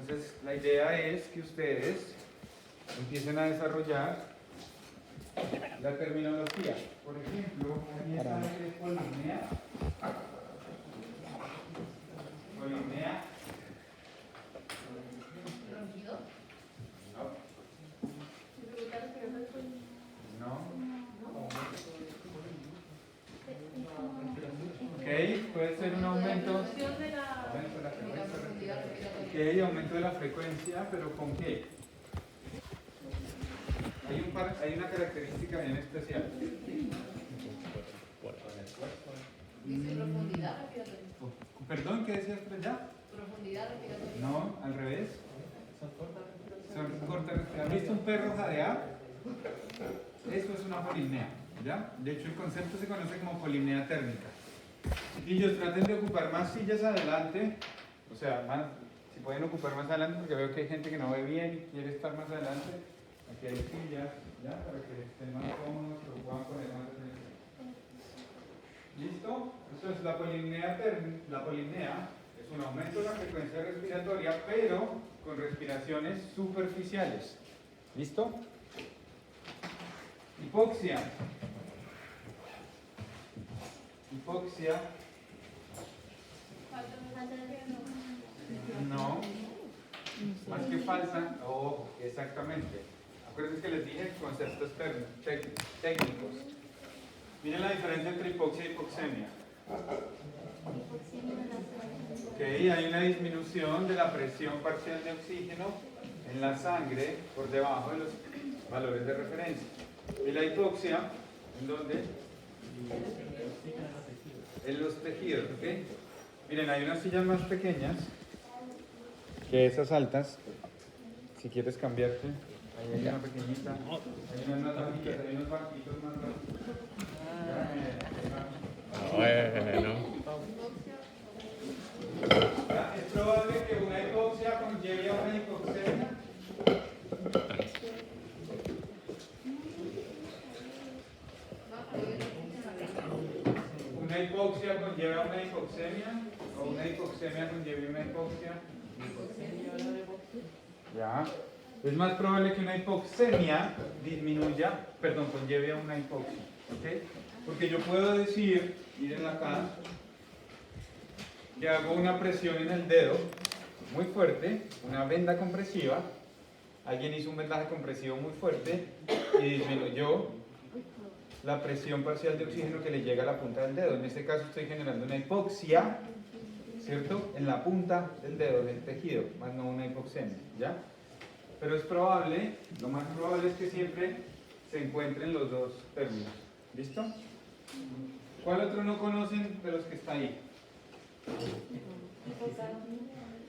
Entonces, la idea es que ustedes empiecen a desarrollar la terminología. Por ejemplo, aquí está lo que es polimnea. Polimnea. No. No. Ok, puede ser un aumento de la frecuencia. Ok, aumento de la frecuencia, pero ¿con qué? Hay una característica bien especial. Dice profundidad respiratoria. Perdón, ¿qué decías ya? Profundidad respiratoria. No, al revés. Son cortas respiratorias. ¿Has visto un perro jadear? Eso es una polimnea, ¿ya? De hecho, el concepto se conoce como polimnea térmica. Chiquillos, traten de ocupar más sillas adelante. O sea, si pueden ocupar más adelante, porque veo que hay gente que no ve bien y quiere estar más adelante. Aquí hay sillas, ¿ya? Para que estén más cómodos, pero puedan poner más atención. ¿Listo? Eso es la polimnea térmica. La polimnea es un aumento de la frecuencia respiratoria, pero con respiraciones superficiales. ¿Listo? Hipoxia. Hipoxia. No. Más que falta. Oh, exactamente. Acuérdense que les dije conceptos técnicos. Miren la diferencia entre hipoxia y hipoxemia. Ok, hay una disminución de la presión parcial de oxígeno en la sangre por debajo de los valores de referencia. Y la hipoxia, ¿en dónde? En los tejidos, ¿ok? Miren, hay unas sillas más pequeñas que esas altas. Si quieres cambiarte, ahí hay una pequeñita, hay unas más bajitas, hay unos banquitos más bajos. Bueno. ¿Es probable que una hipoxia conlleve a una hipoxemia? ¿Una hipoxia conlleva una hipoxemia? ¿O una hipoxemia conlleva una hipoxia? Ya. Es más probable que una hipoxemia conlleve a una hipoxia. ¿Ok? Porque yo puedo decir, miren acá, que hago una presión en el dedo muy fuerte, una venda compresiva. Alguien hizo un vendaje compresivo muy fuerte y disminuyó la presión parcial de oxígeno que le llega a la punta del dedo. En este caso estoy generando una hipoxia, ¿cierto? En la punta del dedo, del tejido, más no una hipoxemia, ¿ya? Pero es probable, lo más probable es que siempre se encuentren los dos términos. ¿Listo? ¿Cuál otro no conocen de los que está ahí?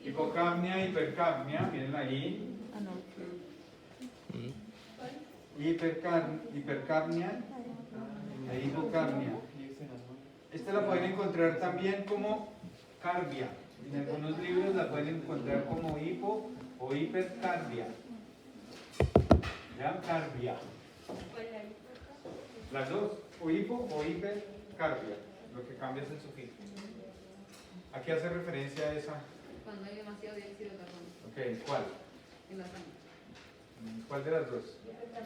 Hipocapnia, hipercapnia, miren ahí. Hipercapnia e hipocapnia. Esta la pueden encontrar también como carbia. En algunos libros la pueden encontrar como hipo o hipercarbia. ¿Ya? Carbia. Las dos, o hipo o hipercarbia. Lo que cambia es el sufijo. ¿A qué hace referencia a esa? Cuando hay demasiado dióxido de carbono Ok, ¿cuál? en la sangre. ¿Cuál de las dos?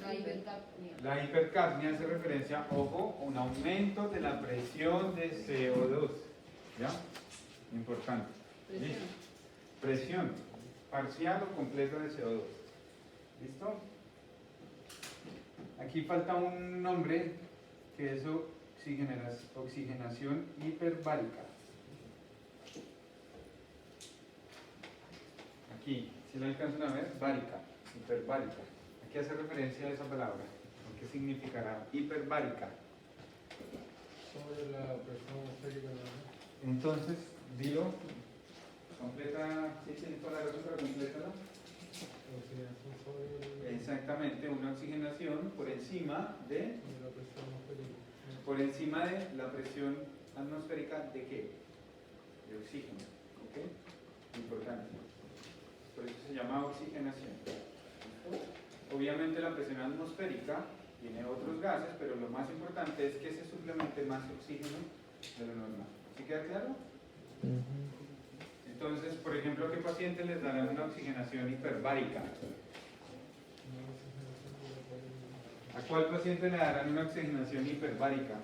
La hipercapnia. La hipercapnia hace referencia, ojo, a un aumento de la presión de CO2. ¿Ya? Importante. Presión. ¿Listo? Presión parcial o completa de CO2. ¿Listo? Aquí falta un nombre que es oxigenación hiperbárica. Aquí, si lo alcanzan a ver, bárica, hiperbárica. Aquí hace referencia a esa palabra. ¿Qué significará hiperbárica? Sobre la presión atmosférica, ¿no? Entonces, dilo, completa, sí, tienes toda la razón, pero complétalo. Oxigenación sobre Exactamente, una oxigenación por encima de la presión atmosférica. Por encima de la presión atmosférica de qué? De oxígeno. ¿Ok? Importante. Por eso se llama oxigenación. ¿Listo? Obviamente la presión atmosférica tiene otros gases, pero lo más importante es que se suplemente más oxígeno de lo normal. ¿Sí queda claro? Entonces, por ejemplo, ¿a qué paciente les darán una oxigenación hiperbárica? ¿A cuál paciente le darán una oxigenación hiperbárica?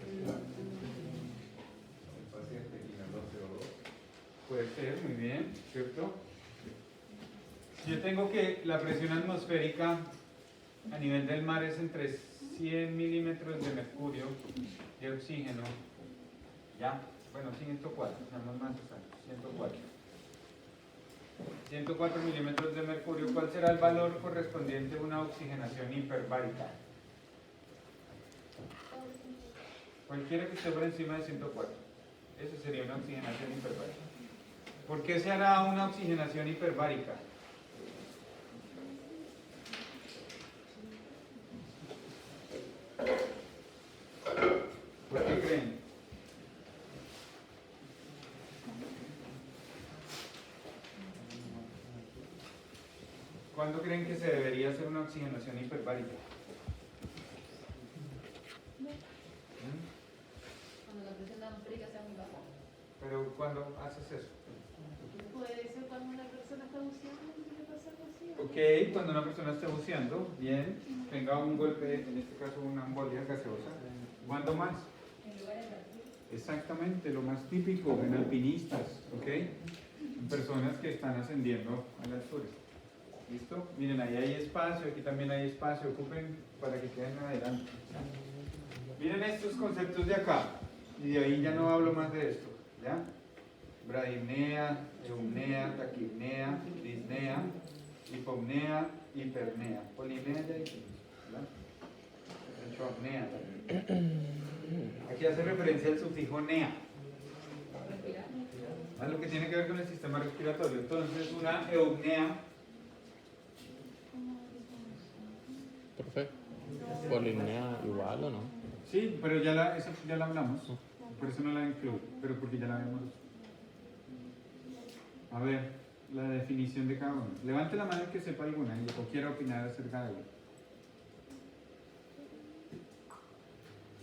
El paciente inhaló CO2. Puede ser, muy bien, ¿cierto? Si yo tengo que la presión atmosférica a nivel del mar es entre 100 milímetros de mercurio de oxígeno, ¿ya? Bueno, 104, seamos más exactos, 104. 104 milímetros de mercurio, ¿cuál será el valor correspondiente a una oxigenación hiperbárica? Cualquiera que esté por encima de 104. Eso sería una oxigenación hiperbárica. ¿Por qué se hará una oxigenación hiperbárica? ¿Por qué creen? ¿Cuándo creen que se debería hacer una oxigenación hiperbárica? Cuando la presión atmosférica sea muy baja. Pero ¿cuándo haces eso? Puede ser cuando una persona está buceando y le pasa algo así. Ok, cuando una persona esté buceando, bien, tenga un golpe, en este caso una embolia gaseosa. ¿Cuándo más? En lugares altos. Exactamente, lo más típico en alpinistas, ¿ok? En personas que están ascendiendo a la altura. ¿Listo? Miren, ahí hay espacio, aquí también hay espacio, ocupen para que queden adelante. Miren estos conceptos de acá, y de ahí ya no hablo más de esto, ¿ya? Bradipnea, eumnea, taquipnea, disnea, hipopnea, hipernea, polinea ya dijimos, ¿verdad? Apnea también. Aquí hace referencia al sufijo nea, Respirar. a lo que tiene que ver con el sistema respiratorio. Entonces, una eumnea, Profe, ¿polinea igual o no? sí, pero eso ya la hablamos, por eso no la incluyo, pero porque ya la habíamos. A ver, la definición de cada uno. Levante la mano el que sepa alguna y o quiera opinar acerca de ella.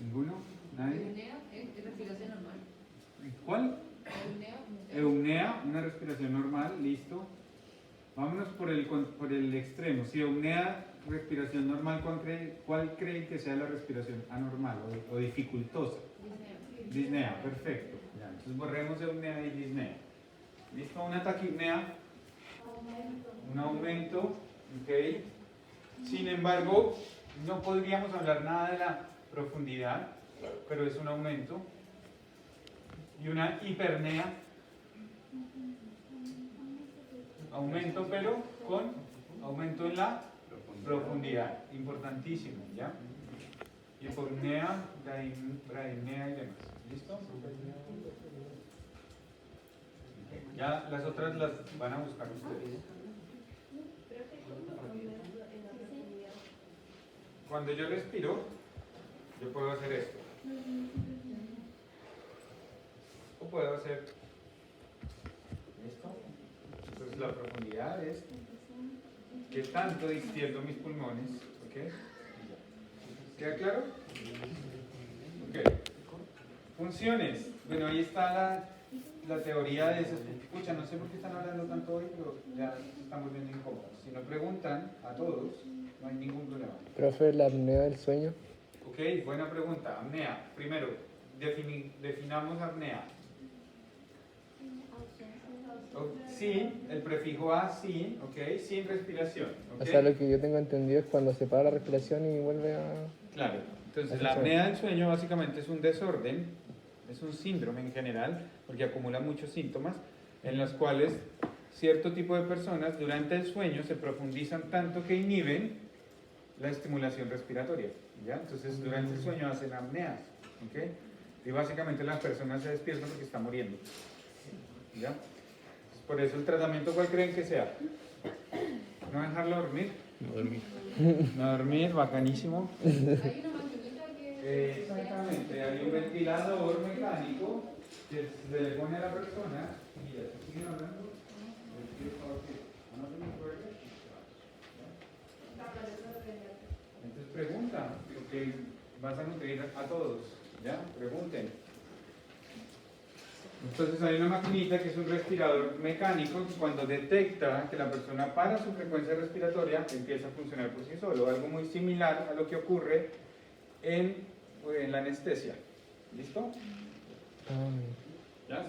¿Ninguno? ¿Nadie? Eunea es respiración normal. ¿Cuál? Eunea, Eumnea, una respiración normal, listo. Vámonos por el extremo. Si eumnea, respiración normal, ¿cuál creen que sea la respiración anormal o dificultosa? disnea. Disnea, perfecto. Ya, entonces borremos eumnea y disnea. ¿Listo? Una taquipnea, un aumento, ¿ok? Sin embargo, no podríamos hablar nada de la profundidad, pero es un aumento. Y una hipernea, aumento pero con aumento en la profundidad, importantísimo, ¿ya? Hipopnea, bradipnea y demás. ¿Listo? Ya las otras las van a buscar ustedes. Cuando yo respiro, yo puedo hacer esto. O puedo hacer esto. Entonces la profundidad es que tanto distiendo mis pulmones. ¿Ok? ¿Queda claro? Ok. Funciones. Bueno, ahí está la teoría de eso. Escucha, no sé por qué están hablando tanto hoy, pero ya estamos viendo incómodos. Si no preguntan a todos, no hay ningún problema. Profe, la apnea del sueño. Ok, buena pregunta. Apnea. Primero, definamos apnea. Sin, el prefijo a sin, ok, sin respiración. O ¿Ok? sea, lo que yo tengo entendido es cuando se para la respiración y vuelve a... Claro, entonces Así la es. apnea del sueño básicamente es un desorden, es un síndrome en general, porque acumula muchos síntomas, en los cuales cierto tipo de personas durante el sueño se profundizan tanto que inhiben la estimulación respiratoria, ¿ya? Entonces durante el sueño hacen apneas, ¿ok? Y básicamente las personas se despiertan porque están muriendo, ¿ya? Entonces, por eso el tratamiento, ¿cuál creen que sea? ¿No dejarlo dormir? No dormir. No dormir, bacanísimo. Hay una maquinita que. Exactamente, hay un ventilador mecánico que se le pone a la persona y ya se siguen hablando. Entonces pregunta, porque vas a nutrir a todos, ¿ya? Pregunten. Entonces hay una maquinita que es un respirador mecánico que cuando detecta que la persona para su frecuencia respiratoria empieza a funcionar por sí solo, algo muy similar a lo que ocurre en la anestesia. ¿Listo? ¿Ya?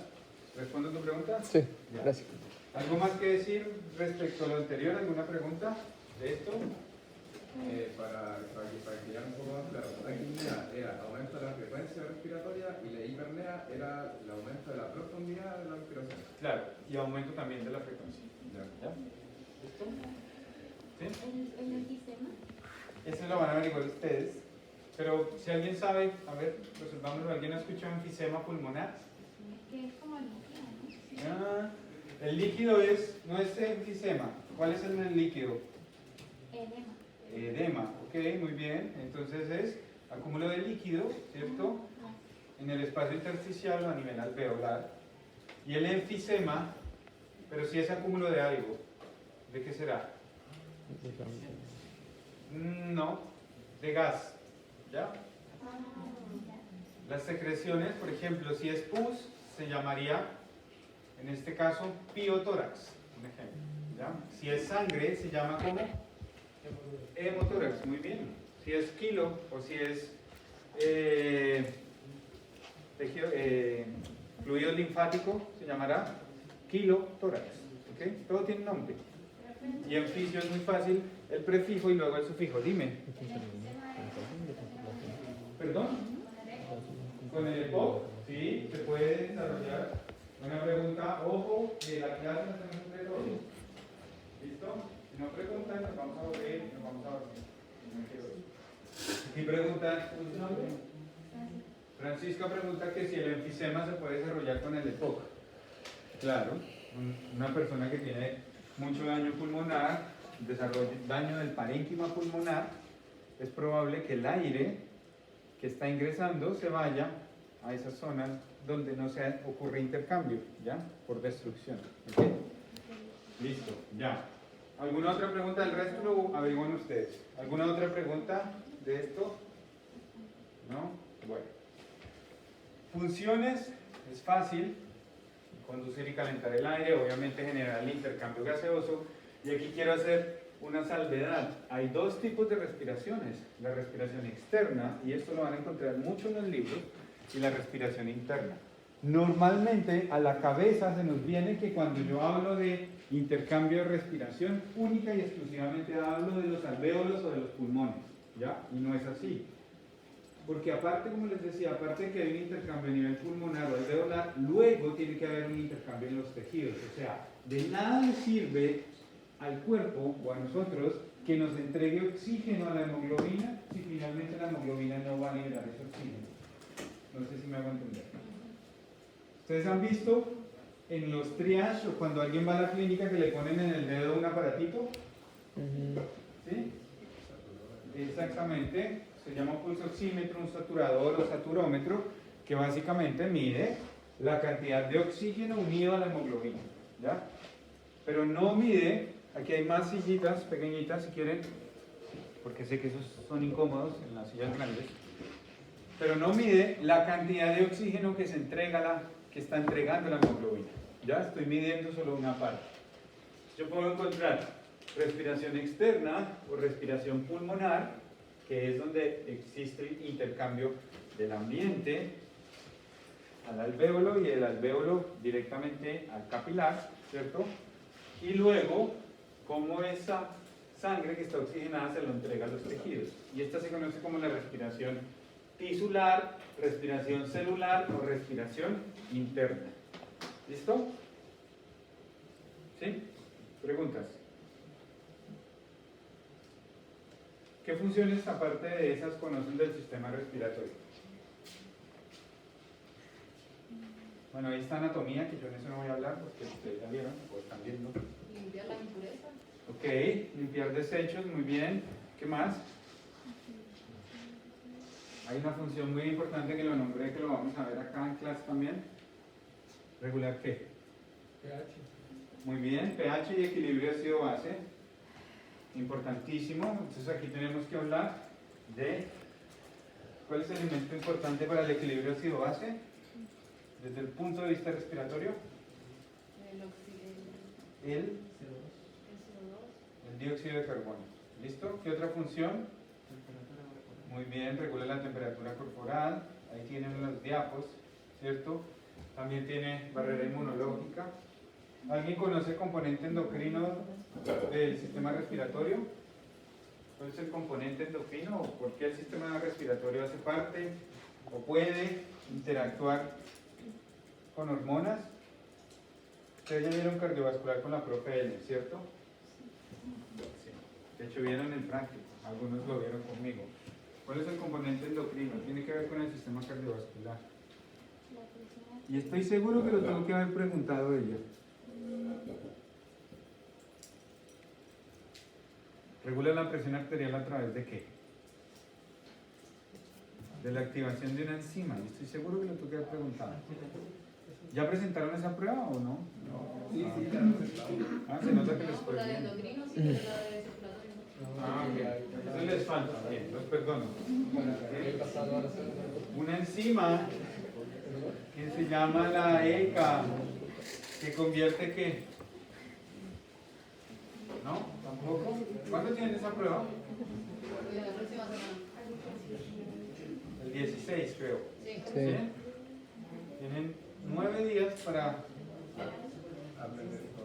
¿Respondo tu pregunta? Sí, Ya. gracias. ¿Algo más que decir respecto a lo anterior? ¿Alguna pregunta de esto? Para que quedara un poco más claro, la apnea era aumento de la frecuencia respiratoria y la hipernea era el aumento de la profundidad de la respiración. Claro, y aumento también de la frecuencia. Ya. ¿Ya? ¿Listo? ¿Sí? ¿El enfisema? Eso lo van a averiguar ustedes. Pero si alguien sabe, a ver, resolvámoslo. ¿Alguien ha escuchado enfisema pulmonar? Que es como el líquido, ¿no? Ah, el líquido no es enfisema. ¿Cuál es el líquido? Edema. Edema, ok, muy bien. Entonces es acúmulo de líquido, ¿cierto? En el espacio intersticial o a nivel alveolar. Y el enfisema, pero si es acúmulo de algo, ¿de qué será? No, de gas, ¿ya? Las secreciones, por ejemplo, si es pus, se llamaría, en este caso, piotórax, un ejemplo, ¿ya? Si es sangre, se llama como hemotórax, muy bien. Si es kilo o si es fluido linfático, se llamará kilotórax, ¿ok? Todo tiene nombre. Y en fisio es muy fácil, el prefijo y luego el sufijo. Dime. ¿Perdón? Con el EPOC, sí, se puede desarrollar. Una pregunta, ojo, que la clase no tenemos entre todos. ¿Listo? Si no preguntan, nos vamos a volver y nos vamos a dormir. No quiero eso. Y preguntan, ¿cómo es tu nombre? Francisco pregunta que si el enfisema se puede desarrollar con el EPOC. Claro, una persona que tiene mucho daño pulmonar, daño del parénquima pulmonar, es probable que el aire que está ingresando se vaya a esas zonas donde no se ocurre intercambio, ¿ya? Por destrucción. ¿Ok? Listo, ya. ¿Alguna otra pregunta del resto? Lo averiguan ustedes. ¿Alguna otra pregunta de esto? ¿No? Bueno. Funciones, es fácil. Conducir y calentar el aire, obviamente generar el intercambio gaseoso. Y aquí quiero hacer una salvedad. Hay dos tipos de respiraciones. La respiración externa, y esto lo van a encontrar mucho en los libros, y la respiración interna. Normalmente a la cabeza se nos viene que cuando yo hablo de intercambio de respiración, única y exclusivamente hablo de los alvéolos o de los pulmones, ¿ya? Y no es así. Porque aparte, como les decía, aparte de que hay un intercambio a nivel pulmonar o alveolar, luego tiene que haber un intercambio en los tejidos. O sea, de nada le sirve al cuerpo o a nosotros que nos entregue oxígeno a la hemoglobina si finalmente la hemoglobina no va a liberar ese oxígeno. No sé si me hago entender. ¿Ustedes han visto en los triage o cuando alguien va a la clínica que le ponen en el dedo un aparatito? ¿Sí? Exactamente. Se llama un pulsoxímetro, un saturador o saturómetro, que básicamente mide la cantidad de oxígeno unido a la hemoglobina, ¿ya? Pero no mide, aquí hay más sillitas pequeñitas si quieren, porque sé que esos son incómodos en las sillas grandes, pero no mide la cantidad de oxígeno que se entrega que está entregando la hemoglobina, ¿ya? Estoy midiendo solo una parte. Yo puedo encontrar respiración externa o respiración pulmonar, que es donde existe el intercambio del ambiente al alvéolo y el alvéolo directamente al capilar, ¿cierto? Y luego, cómo esa sangre que está oxigenada se lo entrega a los tejidos. Y esta se conoce como la respiración tisular, respiración celular o respiración interna. ¿Listo? ¿Sí? ¿Preguntas? ¿Qué funciones aparte de esas conocen del sistema respiratorio? Bueno, ahí está anatomía, que yo en eso no voy a hablar porque ustedes ya vieron o están viendo. Limpiar las impurezas. Ok, limpiar desechos, muy bien. ¿Qué más? Hay una función muy importante que lo nombré, que lo vamos a ver acá en clase también. ¿Regular qué? pH. Muy bien, pH y equilibrio ácido-base. Importantísimo. Entonces aquí tenemos que hablar de cuál es el elemento importante para el equilibrio ácido-base. desde el punto de vista respiratorio? El dióxido de carbono. ¿Listo? ¿Qué otra función? Muy bien, regula la temperatura corporal. Ahí tienen los diapos, ¿cierto? También tiene barrera inmunológica. ¿Alguien conoce el componente endocrino del sistema respiratorio? ¿Cuál es el componente endocrino? ¿O por qué el sistema respiratorio hace parte o puede interactuar con hormonas? Ustedes ya vieron cardiovascular con la profe L, ¿cierto? Sí. De hecho vieron el práctico, algunos lo vieron conmigo. ¿Cuál es el componente endocrino? Tiene que ver con el sistema cardiovascular. Y estoy seguro que lo tengo que haber preguntado ella. ¿Regula la presión arterial a través de qué? De la activación de una enzima. Y estoy seguro que lo tengo que haber preguntado. ¿Ya presentaron esa prueba o no? Sí, sí, ya lo presentamos. Ah, se nota que les fue La de bien. endocrino sí, pero la de circulatorio. Ah, ok. Eso les falta. Bien, los perdono. Una enzima que se llama la ECA, que convierte ¿qué? ¿No? ¿Tampoco? ¿Cuándo tienen esa prueba? La próxima semana. El 16, creo. Sí. Sí. ¿Sí? Tienen 9 días para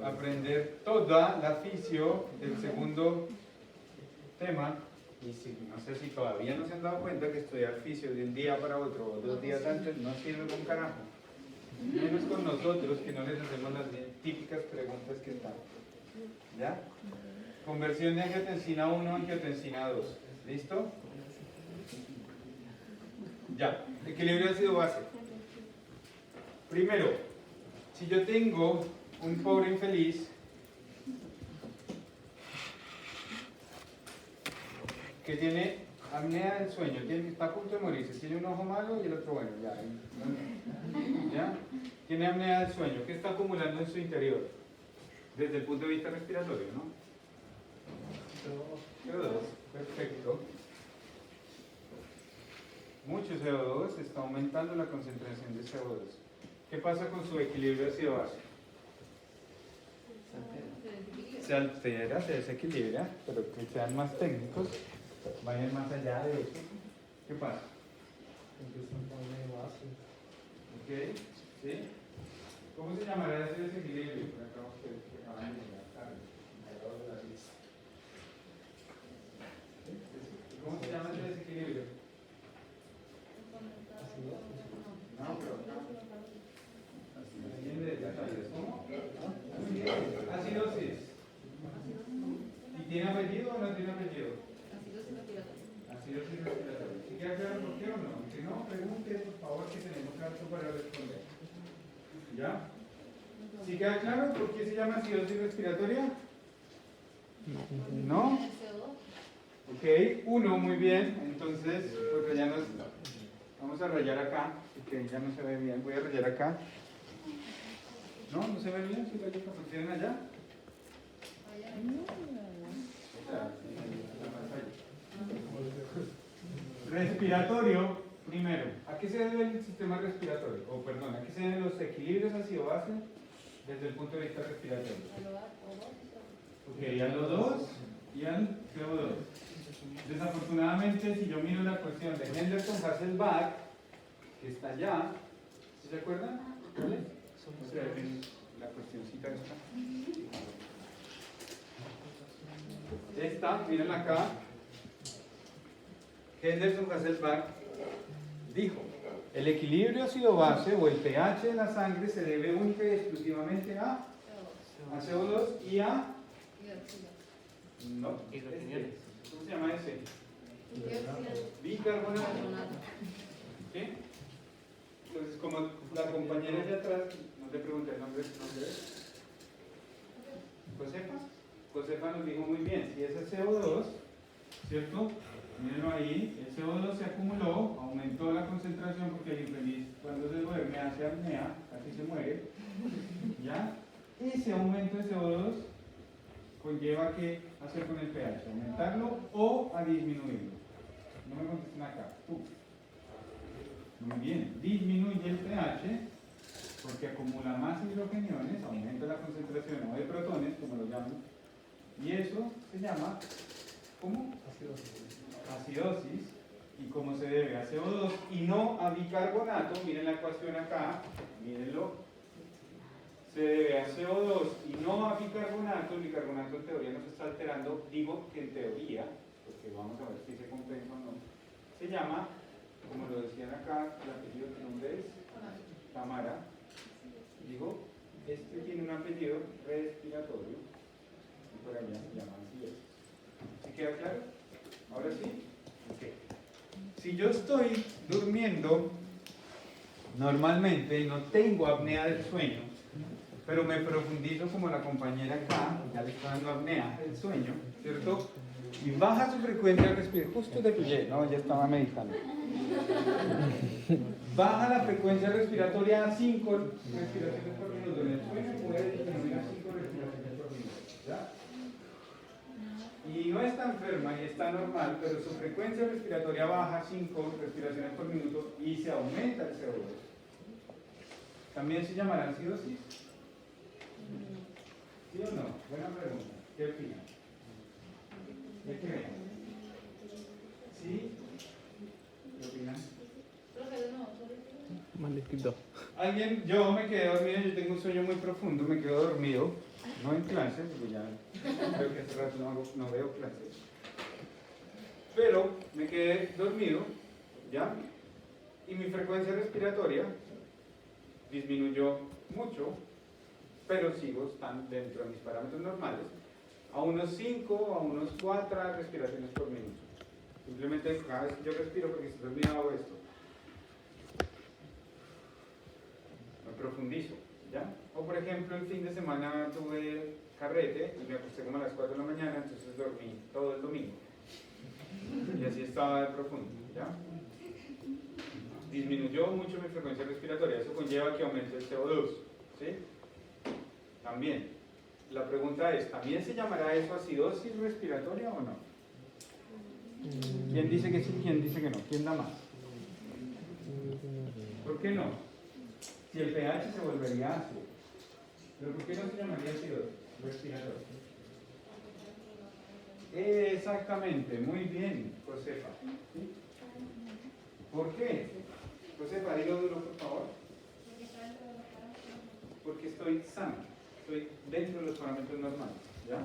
aprender toda la fisio del segundo tema. Y si, no sé si todavía no se han dado cuenta que estudiar fisio de un día para otro o 2 días antes no sirve con carajo. Menos con nosotros que no les hacemos las típicas preguntas que están. ¿Ya? Conversión de angiotensina 1 a angiotensina 2. ¿Listo? Ya. Equilibrio ácido-base. Primero, si yo tengo un pobre infeliz que tiene apnea del sueño, está a punto de morirse, tiene un ojo malo y el otro bueno, ya. Tiene apnea del sueño, ¿qué está acumulando en su interior? Desde el punto de vista respiratorio, ¿no? CO2, perfecto. Mucho CO2, está aumentando la concentración de CO2. ¿Qué pasa con su equilibrio ácido-base? Se altera, se desequilibra, pero que sean más técnicos, vayan más allá de eso. ¿Qué pasa? Empiezan a poner base. ¿Ok? ¿Sí? ¿Cómo se llamará ese desequilibrio? Por acá ustedes que acaban de llegar tarde, alrededor de la lista. ¿Cómo se llama ese desequilibrio? No, pero acá. Atiende detalles. ¿Cómo? Acidosis. ¿Y tiene apellido o no tiene apellido? Acidosis respiratoria. Acidosis respiratoria. ¿Sí queda claro por qué o no? Si no, pregunte por favor que tenemos rato para responder. ¿Ya? ¿Sí queda claro por qué se llama acidosis respiratoria? ¿No? El CO2. Ok, 1, muy bien. Entonces, pues rayamos. Vamos a rayar acá, porque ya no se ve bien. Voy a rayar acá. ¿No? ¿No se ve bien? ¿Sí rayo lo tienen allá? Respiratorio, primero. ¿A qué se debe el sistema respiratorio? O perdón, ¿a qué se deben los equilibrios ácido-base desde el punto de vista respiratorio? Ok, al O2 y al CO2. Desafortunadamente, si yo miro la cuestión de Henderson-Hasselbalch, que está allá, ¿sí se acuerdan? ¿Cuál es? O sea, la cuestioncita esta. Esta, miren acá. Henderson-Hasselbalch dijo: el equilibrio ácido-base o el pH de la sangre se debe única y exclusivamente a CO2 y a. No, ¿cómo se llama ese? Bicarbonato. ¿Qué? Entonces, como la compañera de atrás, no te pregunté el nombre, Josefa. Josefa nos dijo muy bien, si ese CO2, ¿cierto? Mírenlo ahí, el CO2 se acumuló, aumentó la concentración porque el infeliz cuando se duerme hace apnea, casi se muere, ¿ya? Ese aumento de CO2 conlleva que hacer con el pH, aumentarlo o a disminuirlo. No me contesten acá. Muy bien, disminuye el pH porque acumula más hidrogeniones, aumenta la concentración o de protones, como lo llaman, y eso se llama, ¿cómo? Acidosis. ¿Y cómo se debe? A CO2 y no a bicarbonato. Miren la ecuación acá, mírenlo. Se debe a CO2 y no a bicarbonato. El bicarbonato en teoría no se está alterando, digo que en teoría, porque vamos a ver si se compensa o no. Se llama, como lo decían acá, el apellido, ¿qué nombre es? Tamara. Digo, este tiene un apellido respiratorio y por allá se llama acidosis. ¿Sí queda claro? ¿Ahora sí? Ok. Si yo estoy durmiendo normalmente, no tengo apnea del sueño, pero me profundizo como la compañera acá, ya le está dando apnea del sueño, ¿cierto? Y baja su frecuencia respiratoria, justo de pie, no, ya estaba meditando. Baja la frecuencia respiratoria a 5 respiraciones por minuto. En el sueño puede disminuir a 5 respiraciones por minuto, ¿ya? Y no está enferma y está normal, pero su frecuencia respiratoria baja 5 respiraciones por minuto y se aumenta el CO2. ¿También se llamará acidosis? ¿Sí o no? Buena pregunta. ¿Qué opinan? ¿De qué ven? ¿Sí? ¿Qué opinan? Profe, de nuevo, sobre Maldito. Alguien, yo me quedé dormido, yo tengo un sueño muy profundo, me quedo dormido, no en clases, porque ya creo que hace rato no veo clases, pero me quedé dormido, ¿ya? Y mi frecuencia respiratoria disminuyó mucho, pero sigo estando dentro de mis parámetros normales, a unos 5, a unos 4 respiraciones por minuto. Simplemente cada vez que yo respiro, porque si estoy dormido hago esto. Me profundizo, ¿ya? O por ejemplo, el fin de semana tuve carrete y me acosté como a las 4 de la mañana, entonces dormí todo el domingo. Y así estaba de profundo, ¿ya? Disminuyó mucho mi frecuencia respiratoria, eso conlleva que aumente el CO2, ¿sí? También. La pregunta es, ¿también se llamará eso acidosis respiratoria o no? ¿Quién dice que sí? ¿Quién dice que no? ¿Quién da más? ¿Por qué no? Si el pH se volvería ácido. ¿Pero por qué no se llamaría acidosis respiratoria? Exactamente, muy bien, Josefa. ¿Sí? ¿Por qué? Josefa, dilo duro, por favor. Porque estoy sano, estoy dentro de los parámetros normales, ¿ya?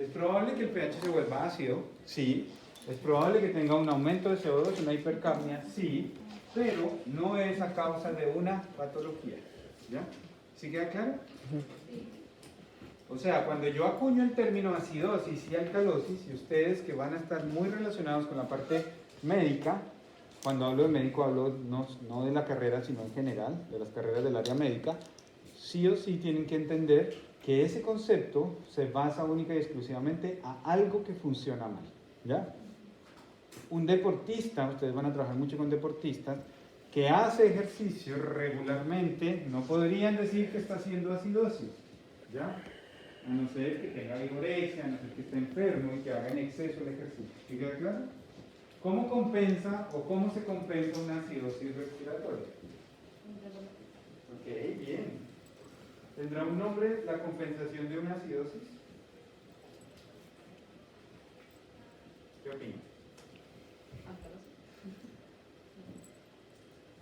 Es probable que el pH se vuelva ácido, sí. Es probable que tenga un aumento de CO2, una hipercapnia, sí, pero no es a causa de una patología, ¿ya? ¿Sí queda claro? O sea, cuando yo acuño el término acidosis y alcalosis, y ustedes que van a estar muy relacionados con la parte médica, cuando hablo de médico hablo no de la carrera, sino en general, de las carreras del área médica, sí o sí tienen que entender que ese concepto se basa única y exclusivamente a algo que funciona mal, ¿ya? Un deportista, ustedes van a trabajar mucho con deportistas, que hace ejercicio regularmente, no podrían decir que está haciendo acidosis, ¿ya? A no ser que tenga vigorexia, a no ser que esté enfermo y que haga en exceso el ejercicio. ¿Sí queda claro? ¿Cómo compensa o cómo se compensa una acidosis respiratoria? Ok, bien. ¿Tendrá un nombre la compensación de una acidosis? ¿Qué opinas?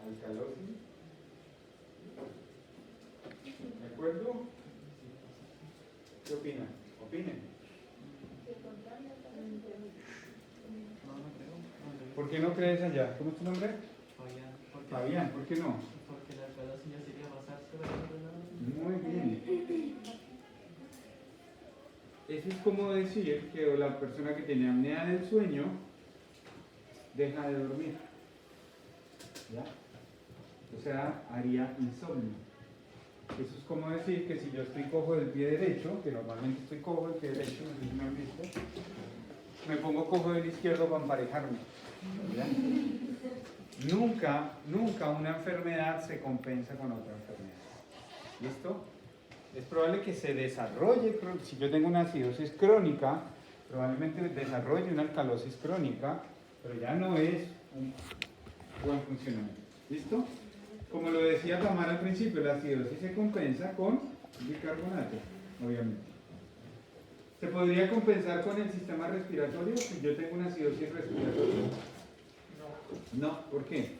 Alcalosis. ¿De acuerdo? ¿Qué opinan? Opinen. ¿Por qué no crees allá? ¿Cómo es tu nombre? Fabián, ¿por qué no? Porque la alcalosis ya sería pasarse de la Muy bien. Eso es como decir que la persona que tiene apnea del sueño deja de dormir. ¿Ya? O sea, haría insomnio. Eso es como decir que si yo estoy cojo del pie derecho, que normalmente estoy cojo del pie derecho, no sé si me han visto, me pongo cojo del izquierdo para emparejarme. ¿Ya? Nunca una enfermedad se compensa con otra enfermedad. ¿Listo? Es probable que se desarrolle, si yo tengo una acidosis crónica, probablemente desarrolle una alcalosis crónica, pero ya no es un buen funcionamiento. ¿Listo? como lo decía Tamara al principio, la acidosis se compensa con bicarbonato, obviamente. ¿Se podría compensar con el sistema respiratorio si yo tengo una acidosis respiratoria? No, ¿por qué?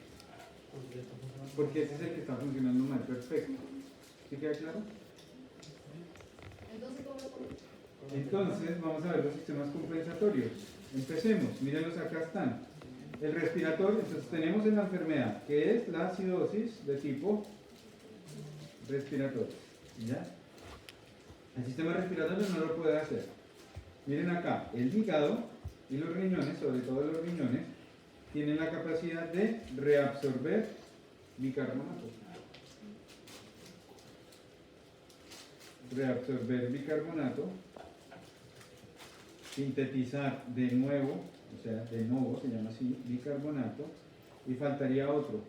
Porque ese es el que está funcionando mal, perfecto. ¿Sí queda claro? Entonces, ¿cómo lo Entonces, vamos a ver los sistemas compensatorios. Empecemos, mírenlos, acá están. El respiratorio, entonces tenemos en la enfermedad, que es la acidosis de tipo respiratorio. ¿Ya? El sistema respiratorio no lo puede hacer. Miren acá, el hígado y los riñones, sobre todo los riñones, tienen la capacidad de reabsorber bicarbonato. Reabsorber bicarbonato, sintetizar de nuevo, o sea, de nuevo se llama así, bicarbonato, y faltaría otro.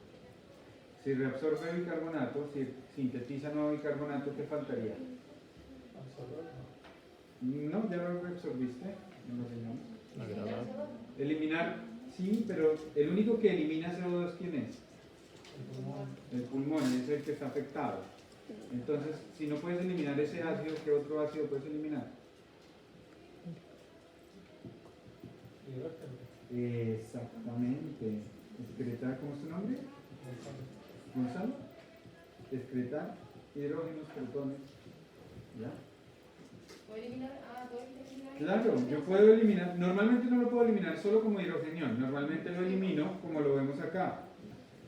Si reabsorbe bicarbonato, si sintetiza nuevo bicarbonato, ¿qué faltaría? No, ya lo reabsorbiste en los riñones. Agradable. Eliminar, sí, pero el único que elimina CO2, ¿quién es? El pulmón, es el que está afectado. Entonces, si no puedes eliminar ese ácido, ¿qué otro ácido puedes eliminar? Exactamente. Excretar, ¿cómo es tu nombre? Gonzalo. Excretar hidrógenos, protones. ¿Ya? ¿Puedo eliminar? ¿Puedo eliminar? Claro, yo puedo eliminar, normalmente no lo puedo eliminar solo como hidrogenión, normalmente lo elimino como lo vemos acá,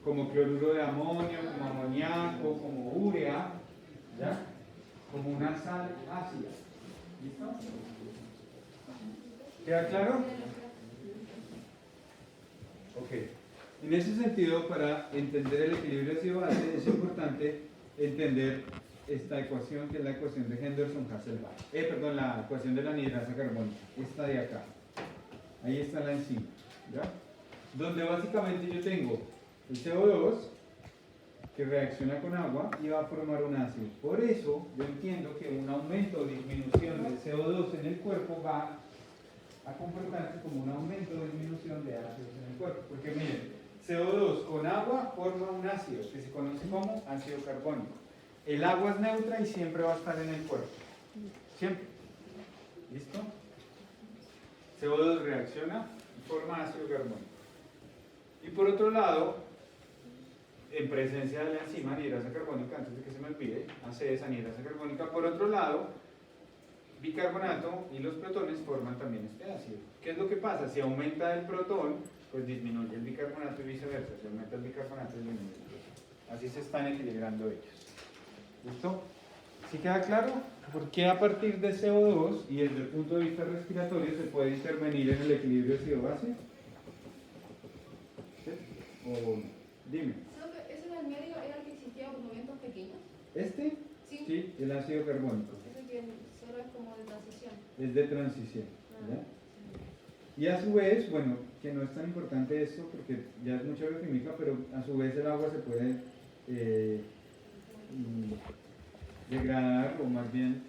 como cloruro de amonio, como amoníaco, como urea, ¿ya? Como una sal ácida. ¿Listo? ¿Queda claro? Ok. En ese sentido, para entender el equilibrio ácido-base es importante entender esta ecuación, que es la ecuación de Henderson-Hasselbalch. Perdón, la ecuación de la anhidrasa carbónica, esta de acá. Ahí está la enzima, ¿ya? Donde básicamente yo tengo el CO2 que reacciona con agua y va a formar un ácido. Por eso yo entiendo que un aumento o disminución del CO2 en el cuerpo va a comportarse como un aumento o disminución de ácidos en el cuerpo. Porque miren, CO2 con agua forma un ácido que se conoce como ácido carbónico. El agua es neutra y siempre va a estar en el cuerpo. Siempre. ¿Listo? CO2 reacciona y forma ácido carbónico. Y por otro lado, en presencia de la enzima anhidrasa carbónica, antes de que se me olvide, hace esa anhidrasa carbónica, por otro lado, bicarbonato y los protones forman también este ácido. ¿Qué es lo que pasa? Si aumenta el protón, pues disminuye el bicarbonato y viceversa. Si aumenta el bicarbonato, disminuye el protón. Así se están equilibrando ellos. ¿Listo? ¿Sí queda claro? ¿Por qué a partir de CO2 y desde el punto de vista respiratorio se puede intervenir en el equilibrio ácido-base? ¿Sí? O dime. ¿Ese era el medio, era el que existía por momentos pequeños? ¿Este? Sí. Sí, el ácido carbónico. Ese que solo es como de transición. Es de transición. ¿Ya? Y a su vez, bueno, que no es tan importante esto porque ya es mucha bioquímica, pero a su vez el agua se puede degradar o más bien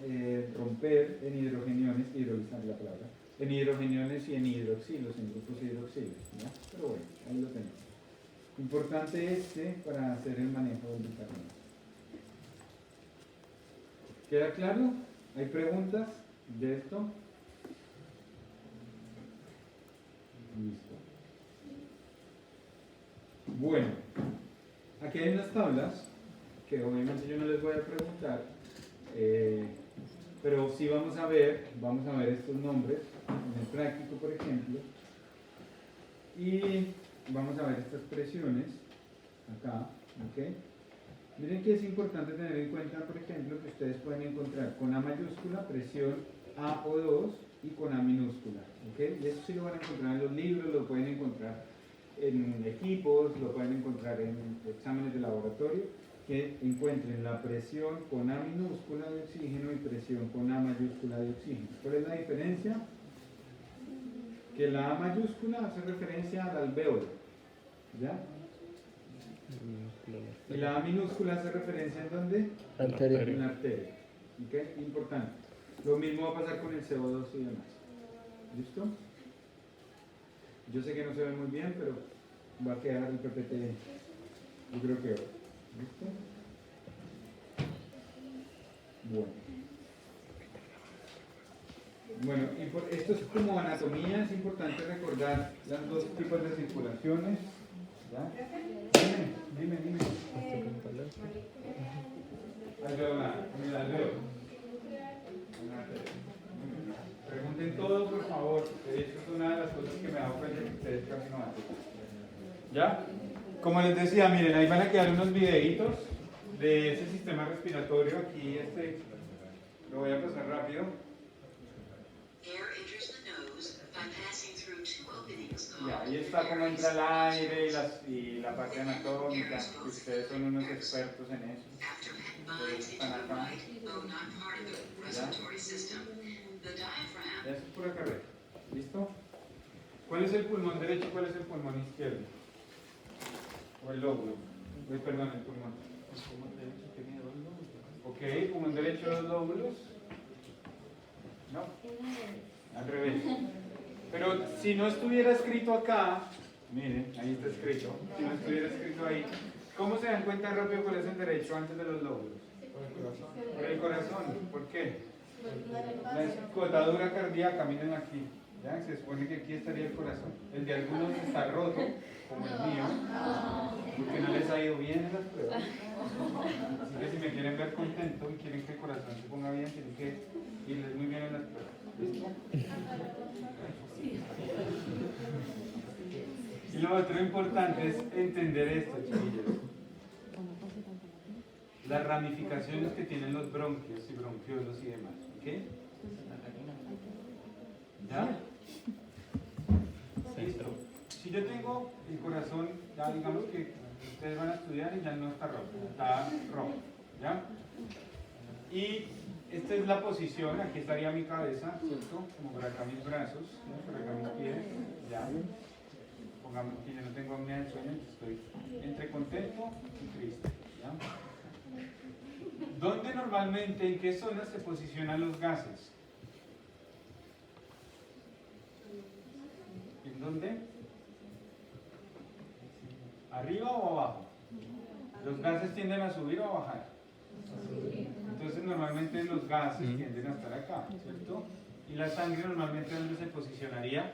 romper en hidrogeniones, hidrolizar la palabra, en hidrogeniones y en hidroxilos, en grupos hidroxilos. ¿Ya? Pero bueno, ahí lo tenemos. Importante este para hacer el manejo del bicarbonato. ¿Queda claro? ¿Hay preguntas de esto? Listo. Bueno, aquí hay unas tablas que obviamente yo no les voy a preguntar, pero sí vamos a ver estos nombres en el práctico, por ejemplo, y vamos a ver estas presiones acá, ¿ok? Miren que es importante tener en cuenta, por ejemplo, que ustedes pueden encontrar con A mayúscula presión AO2 y con A minúscula, ¿ok? Y eso sí lo van a encontrar en los libros, lo pueden encontrar en equipos, lo pueden encontrar en exámenes de laboratorio, que encuentren la presión con A minúscula de oxígeno y presión con A mayúscula de oxígeno. ¿Cuál es la diferencia? Que la A mayúscula hace referencia al alvéolo, ¿ya? Y la A minúscula hace referencia en dónde? Arteria. En la arteria. ¿Ok? Importante. Lo mismo va a pasar con el CO2 y demás. ¿Listo? Yo sé que no se ve muy bien, pero va a quedar el PPT, yo creo que hoy. ¿Listo? Bueno. Bueno, esto es como anatomía, es importante recordar los dos tipos de circulaciones. ¿Ya? Dime. Pregunten todo, por favor. De hecho, es una de las cosas que me he dado cuenta que ustedes casi no hacen. ¿Ya? Como les decía, miren, ahí van a quedar unos videitos de ese sistema respiratorio. Aquí lo voy a pasar rápido. Ya, ahí está cómo entra el aire y la parte anatómica. Ustedes son unos expertos en eso. Ustedes están acá. ¿Ya? Ya es pura carrera. ¿Listo? ¿Cuál es el pulmón derecho y cuál es el pulmón izquierdo? O el lóbulo. Perdón, el pulmón. El pulmón derecho tiene 2 lóbulos. Ok, pulmón derecho, 2 lóbulos. No, al revés. Pero si no estuviera escrito acá, miren, ahí está escrito. Si no estuviera escrito ahí, ¿cómo se dan cuenta rápido cuál es el derecho antes de los lóbulos? Por el corazón. ¿Por qué? La escotadura cardíaca, miren aquí. ¿Ya? Se supone que aquí estaría el corazón. El de algunos está roto, como el mío, porque no les ha ido bien en las pruebas. Así que si me quieren ver contento y quieren que el corazón se ponga bien, tienen que irles muy bien en las pruebas. ¿Listo? Y lo otro importante es entender esto, chiquillos. Las ramificaciones que tienen los bronquios y bronquiolos y demás. ¿Ok? ¿Ya? Listo. Si yo tengo el corazón, ya digamos que ustedes van a estudiar y ya no está rojo, está rojo. ¿Ya? Y esta es la posición, aquí estaría mi cabeza, ¿cierto? Como por acá mis brazos, ¿no? Por acá mis pies, ¿ya? Pongamos que yo no tengo apnea del sueño, estoy entre contento y triste, ¿ya? ¿Dónde normalmente, en qué zonas se posicionan los gases? ¿En dónde? ¿Arriba o abajo? ¿Los gases tienden a subir o a bajar? Entonces normalmente los gases tienden a estar acá, ¿cierto? Y la sangre normalmente ¿dónde se posicionaría?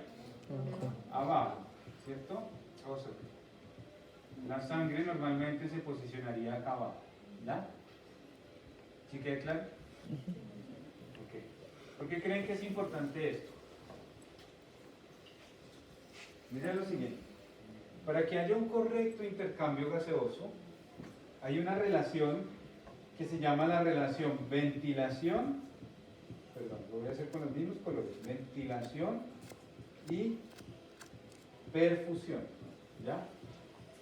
Abajo, ¿cierto? O sea, la sangre normalmente se posicionaría acá abajo, ¿ya? ¿Sí queda claro? Ok. ¿Por qué creen que es importante esto? Mira lo siguiente. Para que haya un correcto intercambio gaseoso, hay una relación que se llama la relación ventilación, perdón, lo voy a hacer con los mismos colores, ventilación y perfusión, ¿ya?